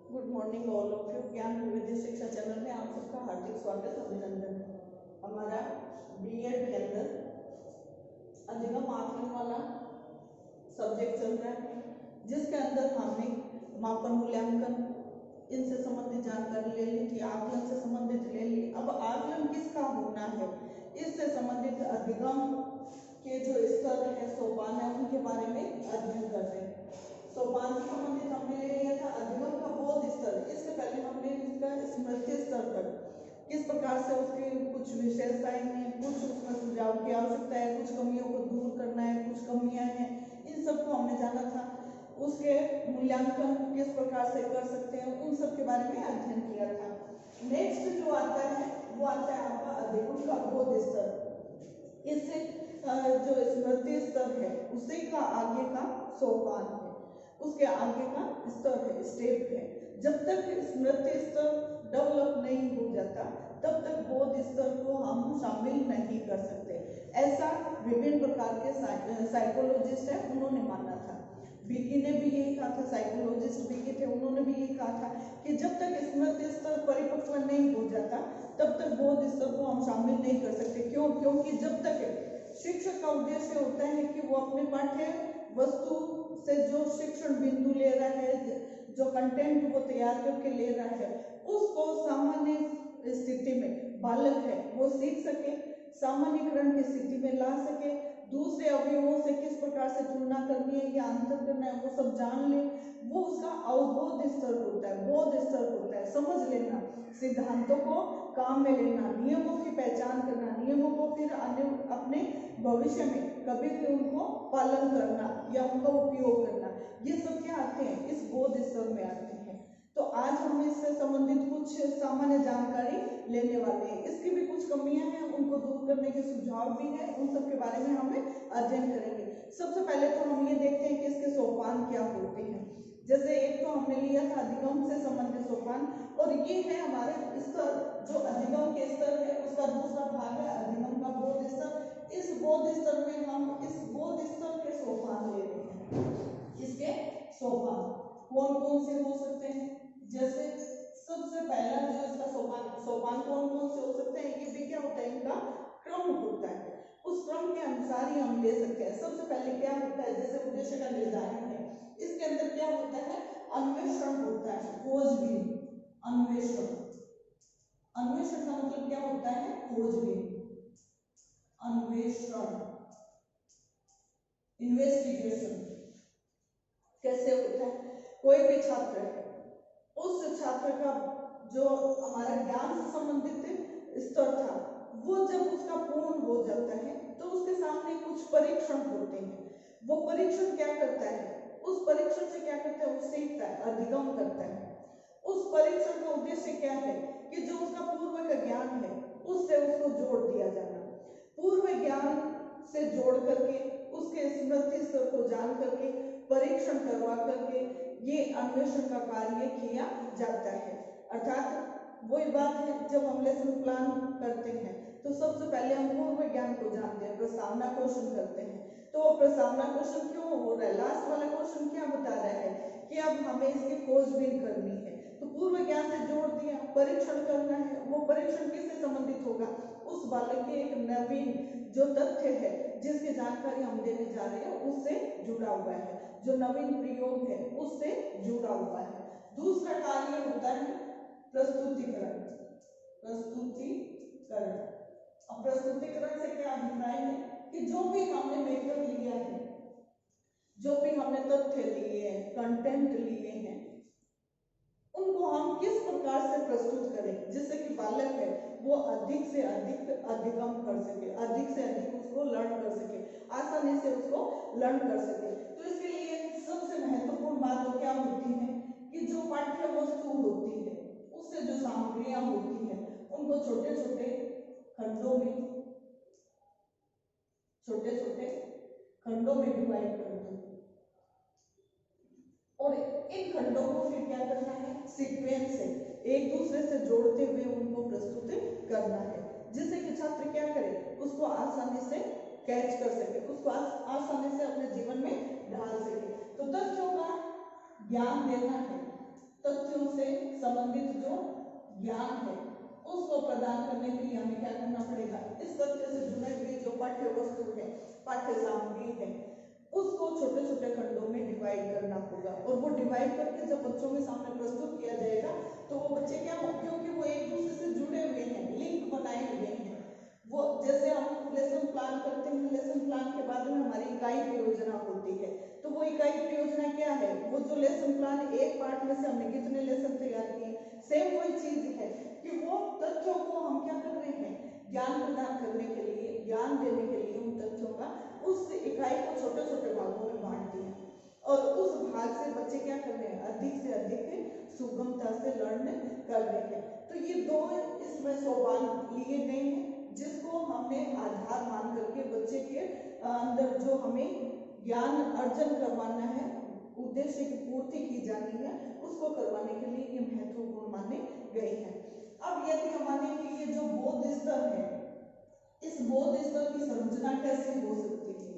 Good morning all of you. ज्ञान विविध शिक्षा चैनल में आप सबका हार्दिक स्वागत अभिनंदन। हमारा बीएड के अंदर अधिगम आकलन वाला सब्जेक्ट चल रहा है, जिसके अंदर हमने मापन मूल्यांकन इनसे संबंधित जानकारी ले ली थी, आकलन से संबंधित ले ली। अब आकलन किसका होना है, इससे संबंधित अधिगम के जो स्तर है, सोपान है, उनके बारे में अध्ययन कर रहे हैं। सोपान से संबंधित हमने ले लिया था अधिगम का बोध स्तर। इससे पहले हमने इसका स्मृति स्तर तक किस प्रकार से उसकी कुछ विशेषताएं हैं, कुछ उसमें सुझाव की आवश्यकता है, कुछ कमियों को दूर करना है, कुछ कमियां हैं, इन सबको हमने जाना था। उसके मूल्यांकन किस प्रकार से कर सकते हैं, उन सब के बारे में अध्ययन किया था। नेक्स्ट जो आता है वो आता है आपका अधिगम का बोध स्तर। इससे जो स्मृति स्तर है उसी का आगे का सोपान है, उसके आगे का स्तर है, स्टेप है। जब तक स्मृति स्तर डेवलप नहीं हो जाता तब तक बोध स्तर को हम शामिल नहीं कर सकते। ऐसा विभिन्न प्रकार के साइकोलॉजिस्ट है, उन्होंने माना था। बिकी ने भी यही कहा था, साइकोलॉजिस्ट बिकी थे, उन्होंने भी यही कहा था कि जब तक स्मृति स्तर परिपक्व नहीं हो जाता तब तक बोध स्तर को हम शामिल नहीं कर सकते। क्यों? क्योंकि जब तक शिक्षक का उद्देश्य होता है कि वो अपने पाठ्य वस्तु से जो शिक्षण बिंदु ले रहा है, जो कंटेंट वो तैयार करके ले रहा है, उसको सामान्य स्थिति में बालक है वो सीख सके, सामान्यकरण की स्थिति में ला सके, दूसरे अवयवों से किस प्रकार से तुलना करनी है या अंतर करना है वो सब जान ले, वो उसका अवबोध स्तर होता है, बोध स्तर होता है। समझ लेना, सिद्धांतों को काम में लेना, नियमों की पहचान करना, नियमों को फिर अपने भविष्य में कभी भी उनको पालन करना या उनका उपयोग करना, ये सब क्या आते हैं, इस बोध स्तर में आते हैं। तो आज हम इससे संबंधित कुछ सामान्य जानकारी लेने वाले हैं। इसकी भी कुछ कमियां हैं, उनको दूर करने के सुझाव भी हैं, उन सब के बारे में हमें अध्ययन करेंगे। सबसे पहले तो हम ये देखते हैं कि इसके सोपान क्या होते हैं। जैसे एक तो हमने लिया था अधिगम से संबंधित सोपान, और ये है हमारे स्तर, जो अधिगम के स्तर है उसका दूसरा भाग है अधिगम का बोध स्तर। इस बोध स्तर में हम इस बोध स्तर के सोपान ले रहे हैं। इसके सोपान कौन कौन से हो सकते हैं? जैसे सबसे पहला जो इसका सोपान कौन कौन से हो सकते हैं, ये भी क्या होता है, इनका क्रम होता है, उस क्रम के अनुसार ही हम ले सकते हैं। सबसे पहले क्या होता है, जैसे उद्देश्य का निर्धारण है, इसके अंदर क्या होता है, अन्वेषण होता है, खोजबीन। अन्वेषण, अन्वेषण का मतलब क्या होता है, खोजबीन, अन्वेषण, इन्वेस्टिगेशन। कैसे होता है, कोई भी छात्र है, उस छात्र का जो हमारा ज्ञान से संबंधित स्तर था वो जब उसका पूर्ण हो जाता है तो उसके सामने कुछ परीक्षण होते हैं। वो परीक्षण क्या करता है, उस परीक्षण से क्या करता है, वो सीखता है, अधिगम करता है। उस परीक्षण का उद्देश्य क्या है कि जो उसका पूर्व का ज्ञान है उससे उसको जोड़ दिया जाना, पूर्व ज्ञान से जोड़ करके उसके स्मृति स्तर को जान करके परीक्षण करवा करके ये अन्वेषण का कार्य किया जाता है। अर्थात वही बात है, जब हम लेसन प्लान करते हैं तो सबसे पहले हम पूर्व ज्ञान को जानते हैं, प्रस्तावना क्वेश्चन करते हैं। तो वो प्रस्तावना क्वेश्चन क्यों हो रहा है, लास्ट वाला क्वेश्चन क्या बता रहा है कि अब हमें इसकी खोजबीन करनी है, तो पूर्व ज्ञान से जोड़ दिया, परीक्षण करना है। वो परीक्षण किससे संबंधित होगा, उस बालक के एक नवीन जो तथ्य है जिसकी जानकारी हम देने जा रहे हैं उससे जुड़ा हुआ है, जो नवीन प्रयोग है उससे जुड़ा हुआ है। दूसरा कार्य होता है प्रस्तुतिकरण। प्रस्तुतिकरण, अब प्रस्तुतिकरण से क्या अभिप्राय है कि जो भी हमने मेथड लिया है, जो भी हमने तथ्य लिए हैं, कंटेंट लिए हैं, उनको हम किस प्रकार से प्रस्तुत करें जिससे कि बालक है वो अधिक से अधिक अधिगम कर सके, अधिक से अधिक उसको लर्न कर सके, आसानी से उसको लर्न कर सके। तो इसके लिए सबसे महत्वपूर्ण बात तो क्या होती है कि जो पाठ्य वस्तु होती है उससे जो सामग्रियां होती है उनको छोटे छोटे खंडों में, छोटे छोटे खंडों में डिवाइड कर दो, और इन खंडों को फिर क्या करना है, सीक्वेंस से एक दूसरे से जोड़ते हुए उनको प्रस्तुत करना है, जिससे कि छात्र क्या करे, उसको आसानी से कैच कर सके, उसको आसानी से अपने जीवन में ढाल सके। तो तथ्यों का ज्ञान देना है, तथ्यों से संबंधित जो ज्ञान है उसको प्रदान करने के लिए हमें क्या करना पड़ेगा, इस तथ्य से जुड़े हुए जो पाठ्य वस्तु है, पाठ्य सामग्री है, उसको छोटे छोटे खंडों में डिवाइड करना होगा। और वो डिवाइड करके जब बच्चों के सामने प्रस्तुत किया जाएगा तो वो बच्चे क्या हो, क्योंकि वो एक दूसरे से जुड़े हुए हैं, लिंक बनाए हुए हैं। वो जैसे हम लेसन प्लान करते हैं, लेसन प्लान के बाद में हमारी इकाई परियोजना होती है, तो वो इकाई परियोजना क्या है, वो जो लेसन प्लान एक पार्ट में से हमने कितने लेसन तैयार किए, सेम वही चीज है कि वो तथ्यों को हम क्या कर रहे हैं, ज्ञान प्रदान करने के लिए, ज्ञान देने के लिए उन तथ्यों का उस इकाई को छोटे छोटे भागों में बांट दिया और उस भाग से बच्चे क्या कर रहे हैं, अधिक से अधिक सुगमता से लर्न कर रहे हैं। तो ये दो इसमें सोपान लिए गए हैं जिसको हमने आधार मान करके बच्चे के अंदर जो हमें ज्ञान अर्जन करवाना है, उद्देश्य की पूर्ति की जानी है, उसको करवाने के लिए ये महत्वपूर्ण माने गए हैं। अब यदि हम माने कि ये जो बोध स्तर है, इस बोध स्तर की संरचना कैसे हो सकती है,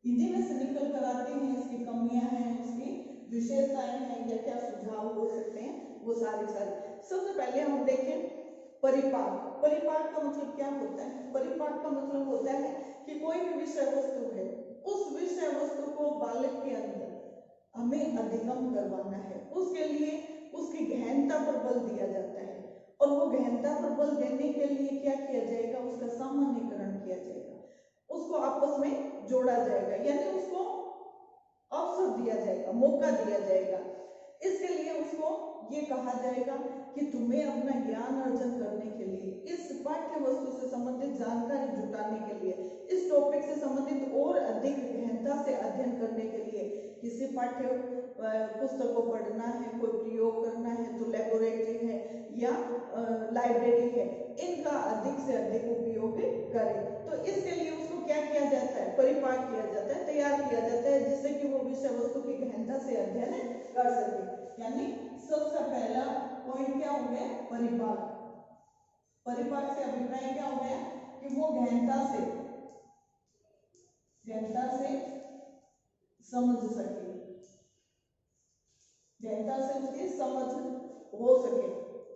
हिंदी में से निकल कर आते हैं, इसकी कमियां हैं, उसकी विशेषताएं हैं, या क्या सुझाव हो सकते हैं, वो सारे सबसे पहले हम देखें परिपाक। परिपाक का मतलब क्या होता है, परिपाक का मतलब होता है कि कोई भी विषय वस्तु है, उस विषय वस्तु को बालक के अंदर हमें अधिगम करवाना है, उसके लिए उसकी गहनता पर बल दिया जाता है और वो गहनता पर बल देने के लिए क्या किया जाएगा, उसका सामान्यीकरण किया जाएगा, उसको आपस में जोड़ा जाएगा, यानी उसको अवसर दिया जाएगा, मौका दिया जाएगा। इसके लिए उसको ये कहा जाएगा कि तुम्हें अपना ज्ञान अर्जन करने के लिए, इस पाठ्य वस्तु से संबंधित जानकारी जुटाने के लिए, इस टॉपिक से संबंधित और अधिक गहनता से अध्ययन करने के लिए किसी पाठ्य पुस्तक को पढ़ना है, कोई प्रयोग करना है तो लेबोरेटरी है या लाइब्रेरी है, इनका अधिक से अधिक उपयोग करें। तो इसके लिए उसको क्या किया जाता है, परिपाक किया जाता है, तैयार किया जाता है, जिससे कि वो विषय वस्तु की गहनता से अध्ययन कर सके। यानी सबसे पहला पॉइंट क्या हो गया, परिपाक। परिपाक से अभिप्राय क्या हो गया कि वो गहनता से समझ सके, गहनता से उसकी समझ हो सके।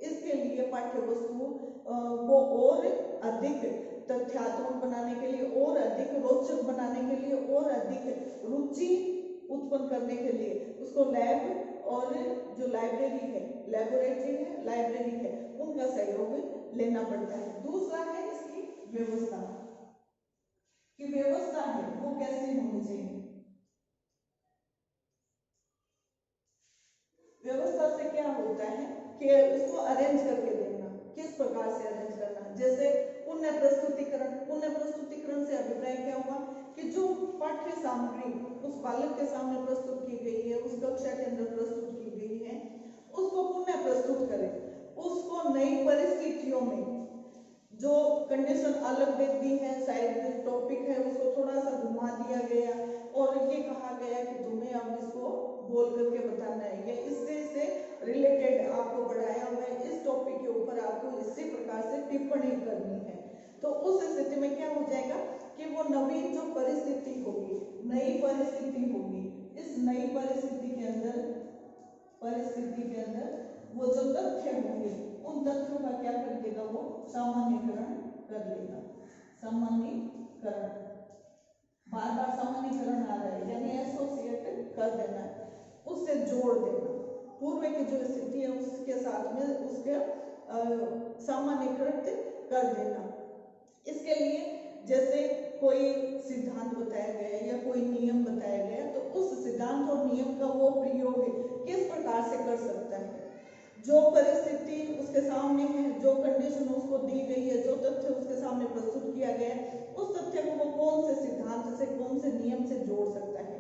इसके लिए पाठ्य वस्तु को और अधिक तथ्यात्मक बनाने के लिए, और अधिक रोचक बनाने के लिए, और अधिक रुचि उत्पन्न करने के लिए उसको लैब और जो लाइब्रेरी है, लेबोरेटरी है, लाइब्रेरी है, उनका सहयोग लेना पड़ता है। दूसरा है इसकी व्यवस्था, कि व्यवस्था है वो कैसे होनी चाहिए। व्यवस्था से क्या होता है कि उसको अरेंज करके देना, किस प्रकार से अरेंज करना, जैसे पुनः प्रस्तुतिकरण। पुनः प्रस्तुतिकरण से अभिप्राय क्या हुआ कि जो पाठ्य सामग्री उस बालक के सामने प्रस्तुत की गई है, उस कक्षा के अंदर प्रस्तुत की गई है, उसको पुनः प्रस्तुत करें, उसको नई परिस्थितियों में जो कंडीशन अलग दे दी है, शायद टॉपिक है उसको थोड़ा सा घुमा दिया गया और ये कहा गया कि तुम्हें अब इसको बोल करके बताना है, या इससे रिलेटेड आपको पढ़ाया हुआ है, इस टॉपिक के ऊपर आपको इसी प्रकार से टिप्पणी करनी है। तो उस स्थिति में क्या हो जाएगा कि वो नवीन जो परिस्थिति होगी, नई परिस्थिति होगी, इस नई परिस्थिति के अंदर वो जो तथ्य होंगे, उन तथ्यों का क्या कर देगा, वो सामान्यीकरण कर लेगा। सामान्यीकरण, बार बार सामान्यीकरण आ रहा है, यानी एसोसिएट कर देना है, उससे जोड़ देना, पूर्व की जो स्थिति है उसके साथ में उसके सामान्यीकृत कर देना। इसके लिए जैसे कोई सिद्धांत बताया गया या कोई नियम बताया गया, तो उस सिद्धांत और नियम का वो प्रयोग किस प्रकार से कर सकता है, जो परिस्थिति उसके सामने है, जो कंडीशन उसको दी गई है, जो तथ्य उसके सामने प्रस्तुत किया गया है, उस तथ्य को वो कौन से सिद्धांत से, कौन से नियम से जोड़ सकता है।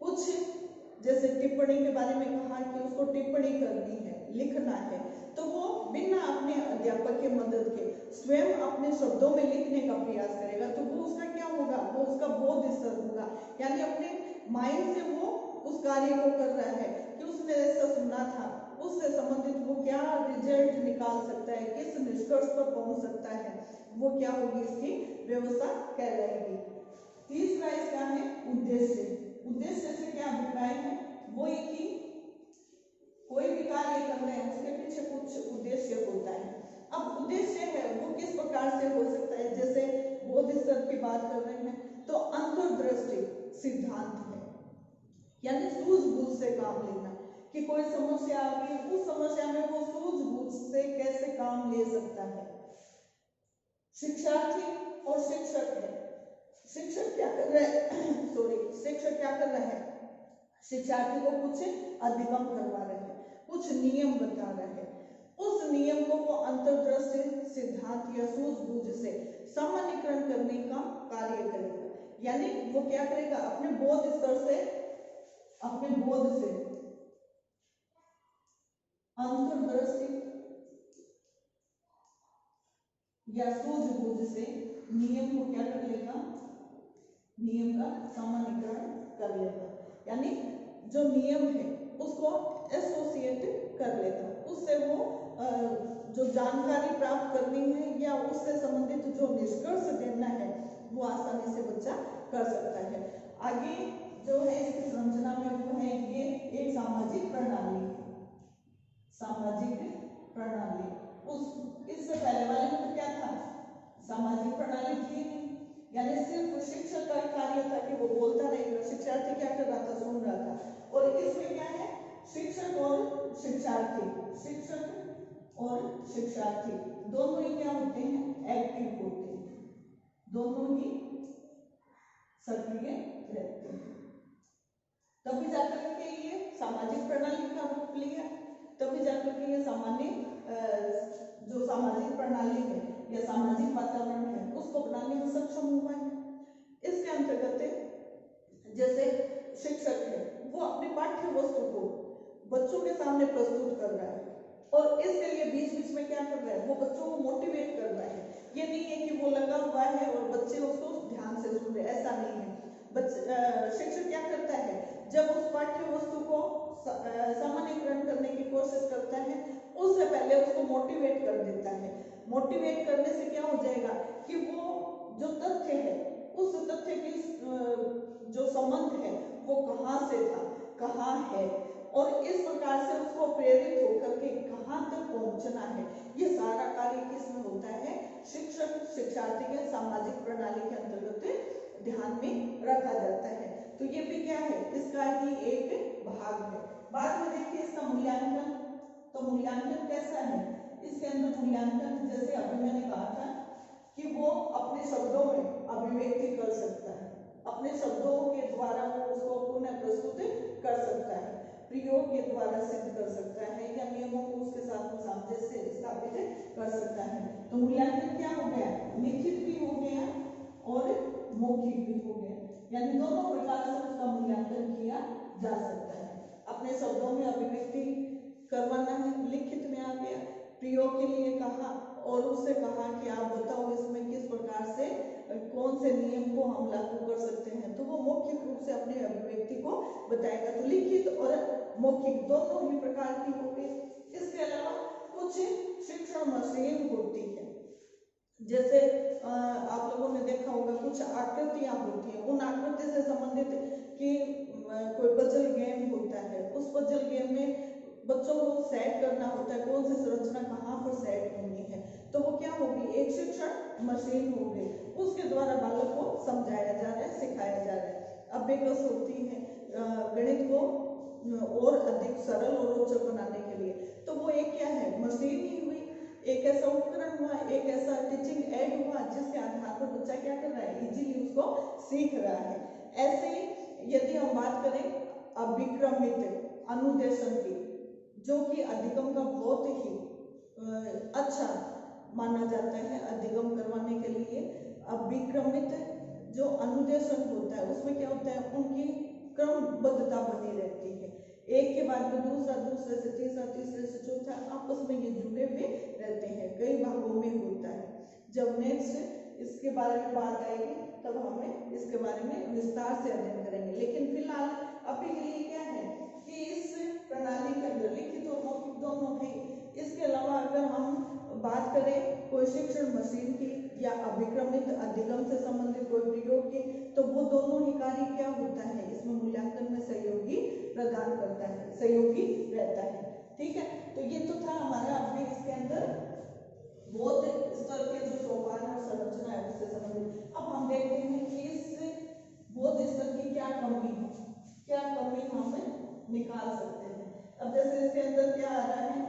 कुछ जैसे टिप्पणी के बारे में कहा कि उसको टिप्पणी करनी है, लिखना है, तो वो बिना अपने अध्यापक के मदद के स्वयं अपने शब्दों में लिखने का प्रयास करेगा, तो वो उसका क्या होगा, वो उसका बोध स्तर होगा, यानी अपने माइंड से वो उस कार्य को कर रहा है कि उसने ऐसा सुना था, उससे संबंधित वो क्या रिजल्ट निकाल सकता है, किस निष्कर्ष पर पहुंच सकता है, वो क्या होगी, इसकी व्यवस्था कहलाएगी। तीसरा इसका है उद्देश्य। उद्देश्य से क्या अभिप्राय है, वो ये कि कोई भी कार्य कर रहे हैं उसके पीछे कुछ उद्देश्य होता है। अब उद्देश्य है वो किस प्रकार से हो सकता है, जैसे बोध स्तर की बात कर रहे हैं तो अंतर्दृष्टि सिद्धांत है, यानी सूझबूझ से काम लेना, कि कोई समस्या आ गई, उस समस्या में वो सूझबूझ से कैसे काम ले सकता है। शिक्षार्थी और शिक्षक है, शिक्षक क्या कर रहे हैं शिक्षक क्या कर रहे हैं, शिक्षार्थी को कुछ अधिगम करवा रहे हैं, कुछ नियम बता रहे हैं, उस नियम को वो अंतर्दृष्टि सिद्धांत या सूझबूझ से सामान्यीकरण करने का कार्य करेगा। यानी वो क्या करेगा, अपने बोध स्तर से, अपने बोध से अंतर्दृष्टि या सूझबूझ से नियम को क्या कर लेगा, नियम का सामान्यीकरण कर लेगा, यानी जो नियम है उसको एसोसिएट कर लेगा, उससे वो जो जानकारी प्राप्त करनी है या उससे संबंधित जो निष्कर्ष देना है वो आसानी से बच्चा कर सकता है। आगे जो है इसकी संरचना में वो है ये एक सामाजिक प्रणाली, सामाजिक प्रणाली। उस इससे पहले वाले में तो क्या था, सामाजिक प्रणाली थी नहीं, यानी सिर्फ शिक्षक का कार्य था कि वो बोलता रहेगा, शिक्षार्थी क्या कर रहा था, सुन रहा था। और इसमें क्या है, शिक्षक और शिक्षार्थी, शिक्षक और शिक्षार्थी दोनों ही क्या होते हैं, एक्टिव होते हैं, दोनों ही सक्रिय रहते हैं, तभी जाकर के ये सामाजिक प्रणाली का रूप लिया, तभी जाकर के ये सामान्य जो सामाजिक प्रणाली है या सामाजिक वातावरण है उसको बनाने में सक्षम हुआ है। इसके अंतर्गत जैसे शिक्षक है वो अपनी पाठ्य वस्तु को बच्चों के सामने प्रस्तुत कर रहा है और इसके लिए बीच बीच में क्या कर रहा है, वो बच्चों को मोटिवेट कर रहा है। ये नहीं है कि वो लगा हुआ है और बच्चे उसको ध्यान से सुन रहे, ऐसा नहीं है। शिक्षक क्या करता है, जब उस पाठ्य वस्तु को सामान्यीकरण करने की कोशिश करता है उससे पहले उसको मोटिवेट कर देता है। मोटिवेट करने से क्या हो जाएगा कि वो जो तथ्य है उस तथ्य की जो संबंध है वो कहाँ से था, कहाँ है, और इस प्रकार से उसको प्रेरित होकर के कहाँ तक पहुंचना है, ये सारा कार्य किसमें होता है, शिक्षक शिक्षार्थी के सामाजिक प्रणाली के अंतर्गत ध्यान में रखा जाता है। तो ये भी क्या है, इसका ही एक भाग है। बाद में देखिए इसका मूल्यांकन, तो मूल्यांकन कैसा है, इसके अंदर मूल्यांकन जैसे अभी मैंने कहा था कि वो अपने शब्दों में अभिव्यक्ति कर सकता है, अपने शब्दों के द्वारा वो उसको पुनः प्रस्तुत कर सकता है, प्रयोग के द्वारा सिद्ध कर सकता है या नियमों को उसके साथ में सामंजस्य स्थापित कर सकता है। तो मूल्यांकन क्या हो गया, लिखित भी हो गया और मौखिक भी हो गया, यानी दोनों प्रकार से उसका मूल्यांकन किया जा सकता है। अपने शब्दों में अभिव्यक्ति करवाना है, लिखित में आ गया, प्रयोग के लिए कहा और उससे कहा कि आप बताओ इसमें किस प्रकार से कौन से नियम को हम लागू कर सकते हैं, तो वो मौखिक रूप से अपने अभिव्यक्ति को बताएगा। तो लिखित और मौखिक दोनों ही प्रकार की होगी। इसके अलावा कुछ शिक्षण मशीन होती है, जैसे आप लोगों ने देखा होगा कुछ आकृतियां होती हैं, उन आकृति से संबंधित कि कोई पजल गेम होता है, उस पजल गेम में बच्चों को सेट करना होता है, कौन सी संरचना कहाँ पर सेट होनी है, तो वो क्या होगी, एक शिक्षण मशीन होगी, उसके द्वारा बालक को समझाया जा रहा है, सिखाया जा रहा है। अबेकस होती है गणित को और अधिक सरल और रोचक बनाने के लिए, तो वो एक क्या है, मशीन ही हुई, एक ऐसा उपकरण हुआ, एक ऐसा टीचिंग एड हुआ जिसके आधार पर बच्चा क्या कर रहा है, इजीली उसको सीख रहा है। ऐसे ही यदि हम बात करें अभिक्रमित अनुदेशन की, जो कि अधिगम का बहुत ही अच्छा माना जाता है अधिगम करवाने के लिए। अभिक्रमित जो अनुदेशन होता है उसमें क्या होता है, उनकी क्रमबद्धता बनी रहती है, एक के बाद में दूसरा, दूसरे से तीसरा, तीसरे से चौथा, आपस में ये जुड़े हुए रहते हैं, कई भागों में होता है। जब नेक्स्ट इसके बारे में बात आएगी तब हमें इसके बारे में विस्तार से अध्ययन करेंगे, लेकिन फिलहाल अभी के लिए क्या है कि इस प्रणाली के अंदर लिखित और मौखिक दोनों है। इसके अलावा अगर हम बात करें कोई शिक्षण मशीन की या अभिक्रमित अधिगम से संबंधित कोई प्रयोग की, तो वो दोनों ही कार्य क्या होता है, इसमें मूल्यांकन में सहयोगी प्रदान करता है, सहयोगी रहता है। ठीक है, तो ये हम निकाल सकते हैं। अब जैसे इसके अंदर क्या आ रहा है,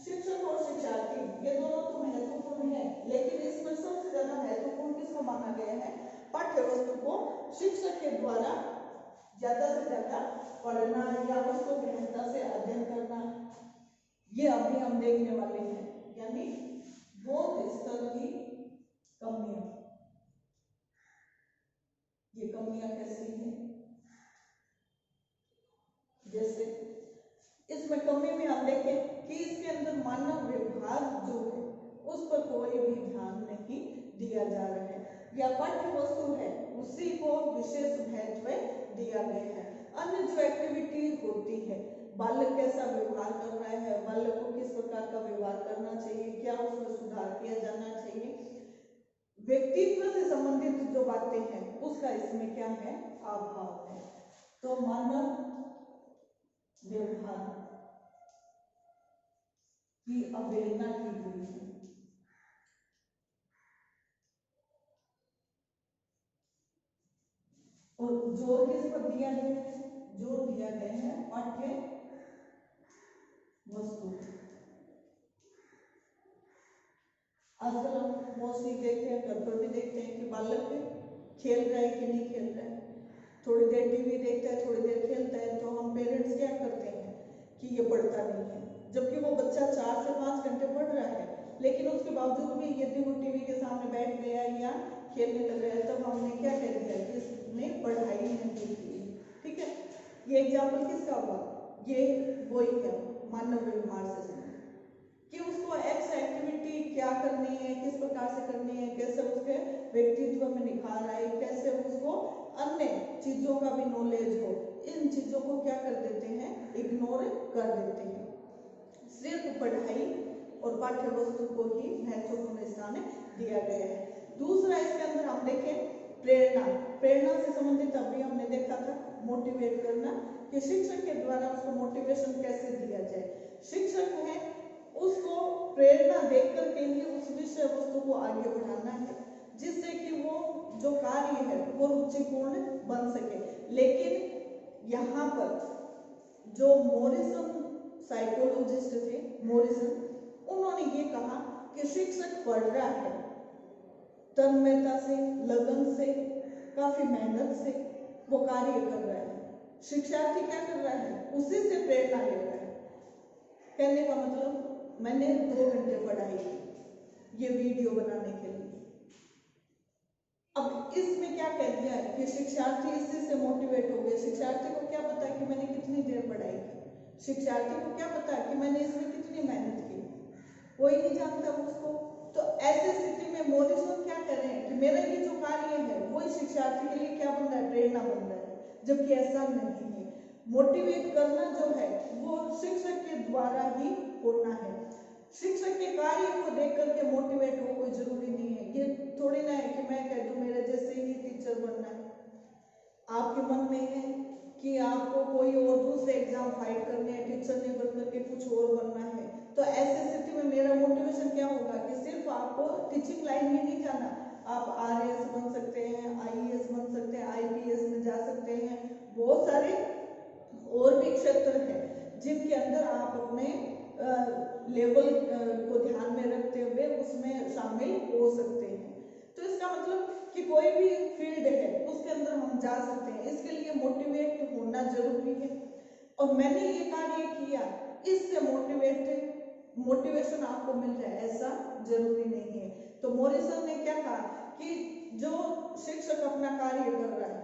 शिक्षक और शिक्षार्थी, ये दोनों तो महत्वपूर्ण है, लेकिन इसमें सबसे ज्यादा महत्वपूर्ण किसको माना गया है, पाठ्य वस्तु को शिक्षक के द्वारा ज्यादा से ज्यादा पढ़ना या उसको गहनता से अध्ययन करना, ये अभी हम देखने वाले हैं। यानी बोध स्तर की कमियां, ये कमियां कैसी हैं, जैसे इसमें कमी में हम देखें कि इसके अंदर मानव व्यवहार जो है उस पर कोई भी ध्यान नहीं दिया जा रहा है, या पाठ्य वस्तु है उसी को विशेष महत्व दिया गया है। अन्य जो एक्टिविटी होती है, बालक कैसा व्यवहार कर रहा है, बालक को किस प्रकार का व्यवहार करना चाहिए, क्या उसमें सुधार किया जाना चाहिए, व्यक्तित्व से संबंधित जो बातें हैं उसका इसमें क्या है, अभाव है। तो मानव व्यवहार की अवहेलना की गई है। और जोर किस पर दिया गया है, जोर दिया गया है पाठ्य वस्तु। आजकल हम मोस्टली देखते हैं, घर पर भी देखते हैं कि बालक खेल रहा है कि नहीं खेल रहा है, थोड़ी देर टीवी देखता है, थोड़ी देर खेलता है, तो हम पेरेंट्स क्या करते हैं कि ये पढ़ता नहीं है, जबकि वो बच्चा 4 से 5 घंटे पढ़ रहा है, लेकिन उसके बावजूद भी यदि वो टीवी के सामने बैठ गया या खेलने लग गया, तब हमने क्या कह दिया कि इसने पढ़ाई नहीं की। ठीक है, ये एग्जाम्पल किसका हुआ, ये वही है मानव व्यवहार से कि उसको एक्स एक्टिविटी क्या करनी है, किस प्रकार से करनी है, कैसे उसके व्यक्तित्व में निखार आए, कैसे उसको अन्य चीजों का भी नॉलेज हो, इन चीजों को क्या कर देते हैं, इग्नोर कर देते हैं। सिर्फ पढ़ाई और पाठ्य वस्तु को ही महत्वपूर्ण स्थान दिया गया है। दूसरा इसके अंदर हम देखें प्रेरणा, प्रेरणा से संबंधित अभी हमने देखा था मोटिवेट करना, कि शिक्षक के द्वारा उसको मोटिवेशन कैसे दिया जाए। शिक्षक है उसको प्रेरणा देकर के ही उस विषय वस्तु को आगे बढ़ाना है, जिससे कि वो जो कार्य है वो रुचिपूर्ण बन सके। लेकिन यहाँ पर जो मॉरिसन साइकोलॉजिस्ट थे, मॉरिसन, उन्होंने ये कहा कि शिक्षक पढ़ रहा है तन्मयता से, लगन से, काफी मेहनत से वो कार्य कर रहा है, शिक्षार्थी क्या कर रहा है, उसी से प्रेरणा ले रहा है। कहने का मतलब मैंने 2 घंटे पढ़ाई ये वीडियो बनाने के लिए, अब इसमें क्या कह दिया कि शिक्षार्थी इसी से मोटिवेट हो गया। शिक्षार्थी को क्या पता कि मैंने कितनी देर पढ़ाई की, शिक्षार्थी को क्या पता कि मैंने इसमें कितनी मेहनत की, कोई नहीं जानता उसको। तो ऐसी स्थिति में मॉरिसन क्या कर रहे हैं कि मेरा ये जो कार्य है वो शिक्षार्थी के लिए क्या बन रहा है, प्रेरणा बन रहा है, जबकि ऐसा नहीं है। मोटिवेट करना जो है वो शिक्षक के द्वारा ही होना है। शिक्षक के कार्य को देख करके मोटिवेट हो कोई जरूरी नहीं है। ये थोड़ी ना है कि मैं कह दूं मेरे जैसे ही टीचर बनना है। आपके मन में है कि आपको कोई और दूसरे एग्जाम फाइट करने हैं, टीचर नहीं बन करके कुछ और बनना है, तो ऐसी स्थिति में मेरा मोटिवेशन क्या होगा कि सिर्फ आपको टीचिंग लाइन में नहीं जाना, आप RAS बन सकते हैं, IAS बन सकते हैं, IPS में जा सकते हैं, बहुत सारे और भी क्षेत्र हैं जिनके अंदर आप अपने लेवल को ध्यान में रखते हुए उसमें शामिल हो सकते हैं। तो इसका मतलब कि कोई भी फील्ड है उसके अंदर हम जा सकते हैं, इसके लिए मोटिवेट होना जरूरी है। और मैंने ये कार्य किया, इससे मोटिवेशन आपको मिल जाए ऐसा जरूरी नहीं है। तो मॉरिसन ने क्या कहा कि जो शिक्षक अपना कार्य कर रहा है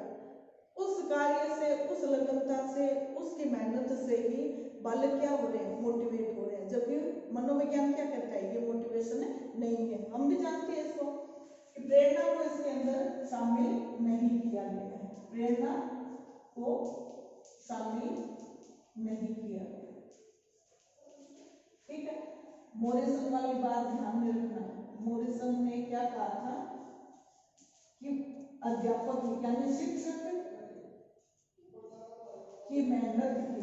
उस कार्य से, उस लगनता से, उसकी मेहनत से ही बालक क्या हो रहे हैं, मोटिवेट हो रहे हैं, जबकि मनोविज्ञान क्या कहता है ये मोटिवेशन नहीं है। हम भी जानते हैं इसको, प्रेरणा को इसके अंदर शामिल नहीं किया गया है, प्रेरणा को शामिल नहीं किया गया। ठीक है, मॉरिसन वाली बात ध्यान में रखना। मॉरिसन ने क्या कहा था कि अध्यापक यानी शिक्षक की मेहनत की,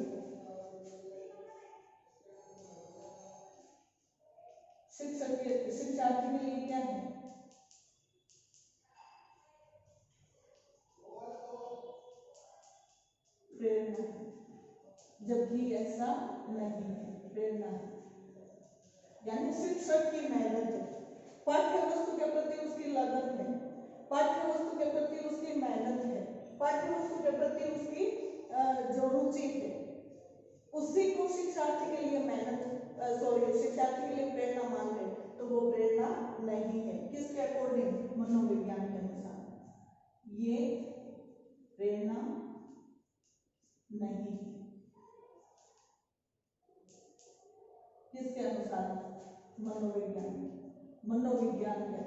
शिक्षार्थी के लिए क्या है, प्रेरणा। जबकि ऐसा नहीं है। प्रेरणा यानी शिक्षक की मेहनत है, पाठ्य वस्तु के प्रति उसकी लगन है, पाठ्य वस्तु के प्रति उसकी मेहनत है, पाठ्य वस्तु के प्रति उसकी जो रुचि है, उसी को शिक्षार्थी के लिए शिक्षार्थी के लिए प्रेरणा मान ले तो वो प्रेरणा नहीं है। किसके अकॉर्डिंग? मनोविज्ञान के अनुसार ये प्रेरणा नहीं है। किसके अनुसार? मनोविज्ञान के अनुसार।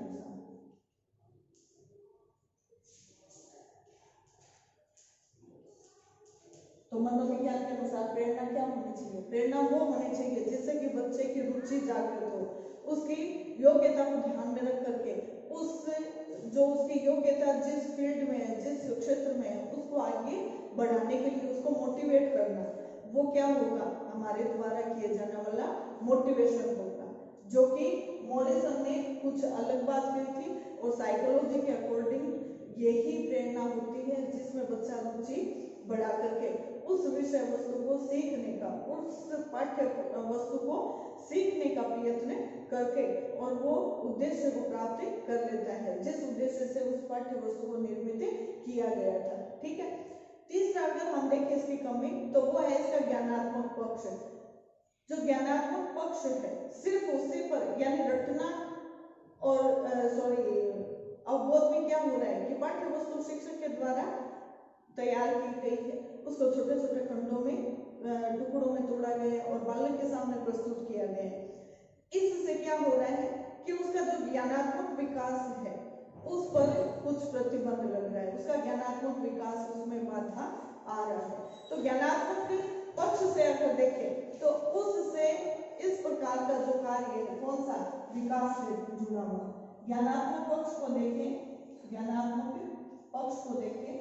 तो मनोविज्ञान के अनुसार प्रेरणा क्या होनी चाहिए? प्रेरणा वो होनी चाहिए जिससे कि बच्चे की रुचि जागृत हो, उसकी योग्यता को ध्यान में रख करके उसकी योग्यता जिस फील्ड में है, जिस क्षेत्र में है, उसको आगे बढ़ाने के लिए उसको मोटिवेट करना। वो क्या होगा? हमारे द्वारा किए जाने वाला मोटिवेशन होगा, जो कि मॉरिसन ने कुछ अलग बात कही थी और साइकोलॉजी के अकॉर्डिंग यही प्रेरणा होती है जिसमें बच्चा रुचि बढ़ा करके उस विषय वस्तु को सीखने का, उस पाठ्य वस्तु को सीखने का प्रयत्न करके और वो उद्देश्य को प्राप्त कर लेता है जिस उद्देश्य से उस पाठ्य वस्तु को निर्मित किया गया था। ठीक है। तीसरा अगर हम देखें इसकी कमी तो वो है इसका ज्ञानात्मक पक्ष। जो ज्ञानात्मक पक्ष है सिर्फ उसी पर यानी रटना और अवबोध में क्या हो रहा है कि पाठ्य वस्तु शिक्षक के द्वारा तैयार की गई है, उसको छोटे छोटे खंडों में टुकड़ों में तोड़ा गया और बालक के सामने प्रस्तुत किया गया। इससे क्या हो रहा है कि उसका जो ज्ञानात्मक विकास है उस पर कुछ प्रतिबंध लग रहा है, उसका ज्ञानात्मक विकास उसमें बाधा आ रहा है। तो ज्ञानात्मक पक्ष से अगर देखें तो उससे इस प्रकार का जो कार्य है कौन सा विकास से जुड़ा हुआ। ज्ञानात्मक पक्ष को देखें, ज्ञानात्मक पक्ष को देखें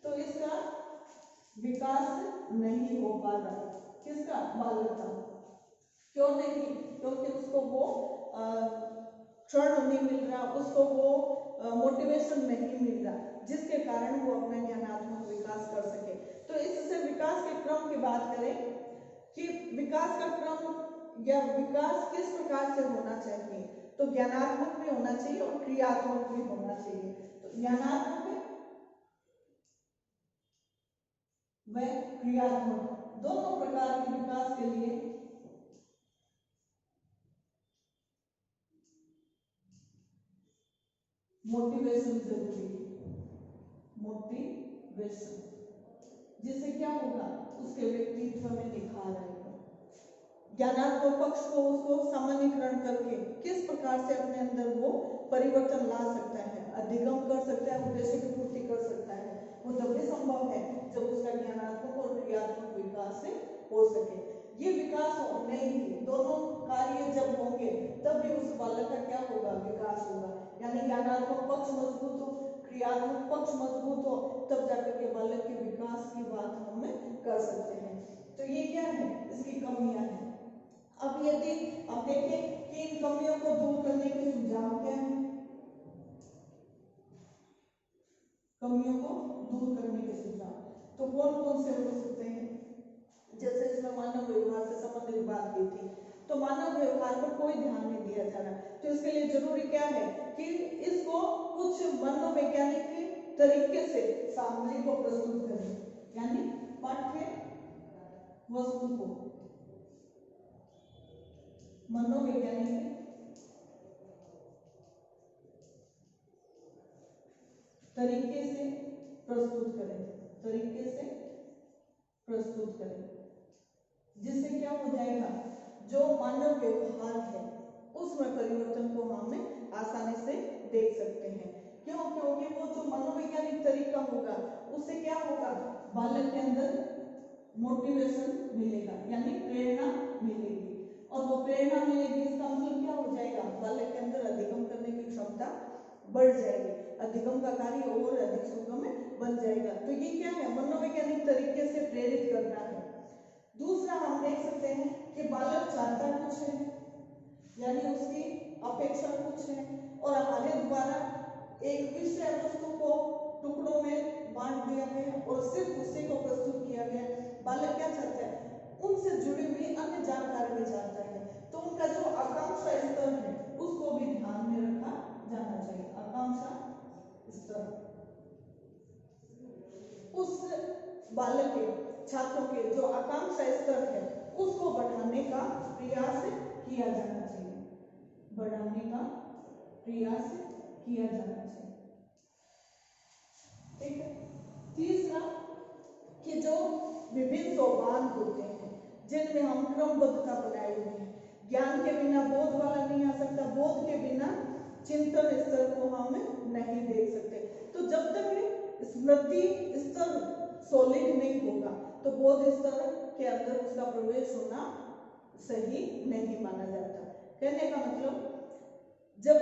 तो इसका विकास नहीं हो पा रहा। किसका? बालक का। क्यों नहीं? क्योंकि उसको वो क्षण नहीं मिल रहा, उसको वो मोटिवेशन नहीं मिल रहा जिसके कारण वो अपना ज्ञानात्मक विकास कर सके। तो इससे विकास के क्रम की बात करें कि विकास का क्रम या विकास किस प्रकार से होना चाहिए, तो ज्ञानात्मक भी होना चाहिए और क्रियात्मक भी होना चाहिए। तो ज्ञानात्मक व क्रियात्मक दोनों प्रकार के विकास के लिए मोटिवेशन जरूरी है। मोटिवेशन जिससे क्या होगा? उसके व्यक्तित्व में निखार आएगा। ज्ञानात्मक पक्ष को उसको सामान्यीकरण करके किस प्रकार से अपने अंदर वो परिवर्तन ला सकता है, अधिगम कर सकता है, उद्देश्य की पूर्ति कर सकता है, वो तब भी संभव है जब उसका ज्ञानात्मक और क्रियात्मक विकास से हो सके। ये विकास नहीं है, दोनों कार्य जब होंगे तब भी उस बालक का क्या होगा? विकास होगा। यानी ज्ञानात्मक पक्ष मजबूत हो, क्रियात्मक पक्ष मजबूत हो, तब जाकर के बालक के विकास की बात हम कर सकते हैं। तो ये क्या है? इसकी कमियां हैं। अब यदि आप देखें कि इन कमियों को दूर करने के सुझाव क्या है, कमियों को दूर करने के सुझाव तो कौन कौन से हो सकते हैं? जैसे इसमें मानव व्यवहार से संबंधित बात की थी, तो मानव व्यवहार पर कोई ध्यान नहीं दिया जा रहा, तो इसके लिए जरूरी क्या है कि इसको कुछ मनोवैज्ञानिक तरीके से सामग्री को प्रस्तुत करें, यानी पाठ्य वस्तु को मनोवैज्ञानिक तरीके से प्रस्तुत करें, जिससे क्या हो जाएगा? जो मानव व्यवहार है उसमें परिवर्तन को हम आसानी से देख सकते हैं। क्यों? क्योंकि वो जो मनोवैज्ञानिक तरीका होगा उससे क्या होगा? बालक के अंदर मोटिवेशन मिलेगा, यानी प्रेरणा मिलेगी, और वो प्रेरणा मिलेगी इसका मतलब क्या हो जाएगा? बालक के अंदर अधिगम करने की क्षमता बढ़ जाएगी, अधिगम का कार्य और अधिक सुगम बन जाएगा। तो ये क्या है? मनोवैज्ञानिक तरीके से प्रेरित करना है। दूसरा हम देख सकते हैं कि बालक चाहता कुछ है, यानी उसकी अपेक्षा कुछ है, और हमारे द्वारा एक विषय वस्तु को टुकड़ों में बांट दिया गया और सिर्फ उसी को प्रस्तुत किया गया। बालक क्या चाहता है? उनसे जुड़ी हुई अन्य जानकारी भी चाहता है, तो उनका जो आकांक्षा स्तर है उसको भी ध्यान में रखा जाना चाहिए। आकांक्षा स्तर उस बालक के, छात्रों के जो आकांक्षा स्तर है उसको बढ़ाने का प्रयास किया जाना चाहिए, बढ़ाने का प्रयास किया जाना चाहिए। ठीक है। तीसरा कि जो विभिन्न सोपान होते हैं जिनमें हम क्रमबद्धता बनाए हुए हैं, ज्ञान के बिना बोध वाला नहीं आ सकता, बोध के बिना चिंतन स्तर को हम नहीं देख सकते। तो जब तक स्मृति स्तर सॉलिड नहीं होगा तो बोध स्तर के अंदर उसका प्रवेश होना सही नहीं माना जाता। कहने का मतलब जब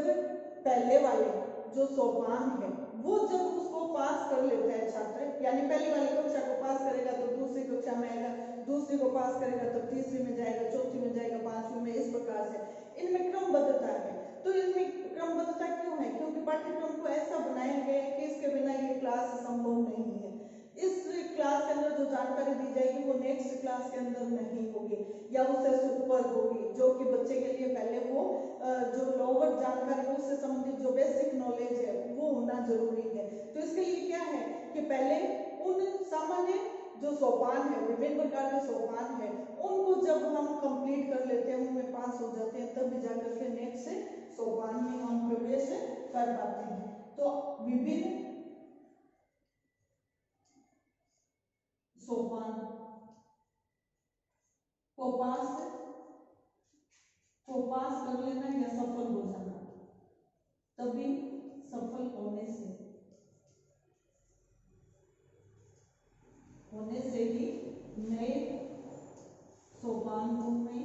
पहले वाले जो सोपान है वो जब उसको पास कर लेता है छात्र, यानी पहली वाली कक्षा को पास करेगा तो दूसरी कक्षा में आएगा, दूसरी को पास करेगा तो तीसरी में जाएगा, चौथी में जाएगा, पांचवी में, इस प्रकार से इनमें क्रमबद्धता है। तो इनमें क्रमबद्धता क्यों है? क्योंकि पाठ्यक्रम को ऐसा बनाया गया है कि इसके बिना ये क्लास संभव नहीं है। इस क्लास के अंदर जो जानकारी दी जाएगी वो नेक्स्ट क्लास के अंदर नहीं होगी या उससे सुपर होगी, जो कि बच्चे के लिए पहले वो जो लोअर जानकारी उससे संबंधित जो बेसिक नॉलेज है वो होना जरूरी है। तो इसके लिए क्या है कि पहले उन सामान्य जो सोपान है, विभिन्न प्रकार के सोपान है, उनको जब हम कंप्लीट कर लेते हैं, उनमें पास हो जाते हैं, तब जाकर के नेक्स्ट सोपान में हम प्रवेश कर पाते हैं। तो विभिन्न सोपान को पास कर लेना या सफल हो जाना, तभी सफल होने से ही नए सोपान में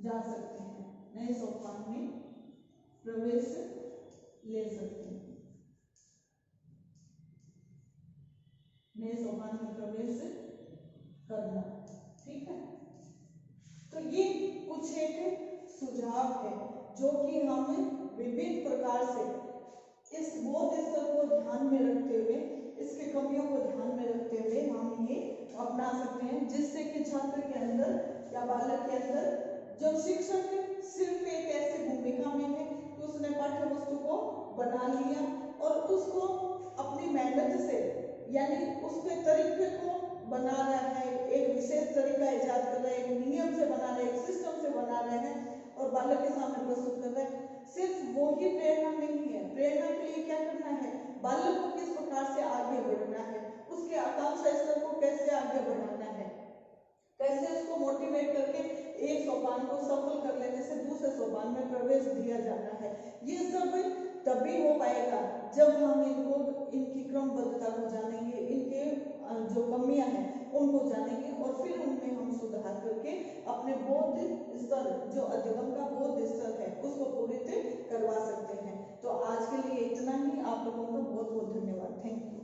जा सकते हैं, नए सोपान में प्रवेश ले सकते हैं, नए सोपान में प्रवेश करना। ठीक है। तो ये कुछ एक सुझाव है जो कि हम विभिन्न प्रकार से इस बोध स्तर को ध्यान में रखते हुए, इसके कमियों को ध्यान में रखते हुए हम ये अपना सकते हैं, जिससे कि छात्र के अंदर या बालक के अंदर जब शिक्षक सिर्फ एक ऐसी भूमिका में है कि उसने पाठ्य वस्तु को बना लिया और उसको अपनी मेहनत से, यानी उसके तरीके को बना रहा है, एक विशेष तरीका इजाद कर रहा है, एक नियम से बना रहा है, एक सिस्टम से बना रहे हैं और बालक के सामने प्रस्तुत कर रहे हैं, सिर्फ वो ही प्रेरणा नहीं है। प्रेरणा के लिए क्या करना है? बालक को किस प्रकार से आगे बढ़ना है, उसके आकांक्षा स्तर को कैसे आगे बढ़ाना है, कैसे उसको मोटिवेट करके एक सोपान को सफल कर लेने से दूसरे सोपान में प्रवेश दिया जाना है। ये सब तभी हो पाएगा जब हम इनकी क्रमबद्धता को जानेंगे, इनके जो कमियां हैं उनको जानेंगे और फिर उनमें हम सुधार करके अपने बोध स्तर, जो अधिगम का बोध स्तर है, उसको पूरित करवा सकते हैं। तो आज के लिए इतना ही। आप लोगों का बहुत बहुत धन्यवाद। Thank you.